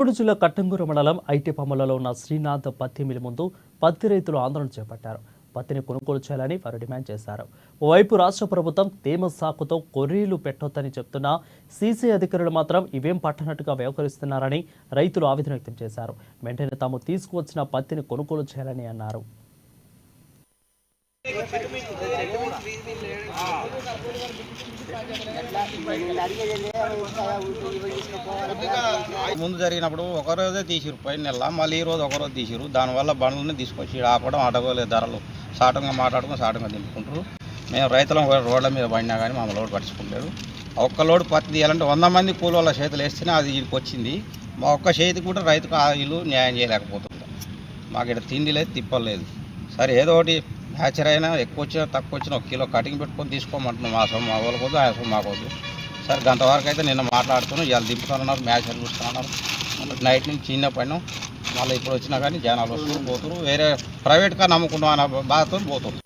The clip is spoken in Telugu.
చిత్తూరు జిల్లా కట్టంగూరు మండలం ఐటిపమ్మలలో ఉన్న శ్రీనాథ్ పత్తి మిల్ ముందు పత్తి రైతులు ఆందోళన చేపట్టారు. పత్తిని కొనుగోలు చేయాలని వారు డిమాండ్ చేశారు. ఓవైపు రాష్ట్ర ప్రభుత్వం తేమ సాకుతో కొర్రీలు పెట్టొద్దని చెప్తున్నా సీసీ అధికారులు మాత్రం ఇవేం పట్టనట్టుగా వ్యవహరిస్తున్నారని రైతులు ఆవేదన వ్యక్తం చేశారు. వెంటనే తాము తీసుకువచ్చిన పత్తిని కొనుగోలు చేయాలని అన్నారు. ముందు జరిగినప్పుడు ఒకరోజే తీసిరు, పైన నెల మళ్ళీ ఈ రోజు ఒకరోజు తీసిరు. దానివల్ల బండ్లని తీసుకొచ్చి ఆపడం, అడగలే ధరలు సాటంగా మాట్లాడుకుని సాటంగా దింపుకుంటారు. మేము రైతులం రోడ్ల మీద పడినా కానీ మమ్మల్ని లోడ్ పట్టించుకుంటాడు. ఒక్క లోడ్ పత్తి తీయాలంటే 100 మంది కూలోళ్ళ చేతులు వేస్తేనే అది వీడికి వచ్చింది. మా ఒక్క చేతికి కూడా రైతుకు వీళ్ళు న్యాయం చేయలేకపోతుంది. మాకు ఇక్కడ తిండి లేదు, తిప్పలేదు. సరే ఏదో ఒకటి మ్యాచర్ అయినా ఎక్కువ వచ్చినా తక్కువ వచ్చినా 1 కిలో కటింగ్ పెట్టుకొని తీసుకోమంటున్నాం. మా సొమ్ము మా వాళ్ళకొద్దు, ఆయన సొమ్ము మాకొద్దు. సరే గంట వరకు అయితే నిన్న మాట్లాడుతున్నాం, ఇవాళ దింపుతున్నారు, మ్యాచర్ చూస్తున్నారు. నైట్ నుంచి చిన్న పడినాం. మళ్ళీ ఇప్పుడు వచ్చినా కానీ జనాలు వస్తారు పోతున్నారు. వేరే ప్రైవేట్గా నమ్ముకున్నాం అన్న బాధతో పోతున్నారు.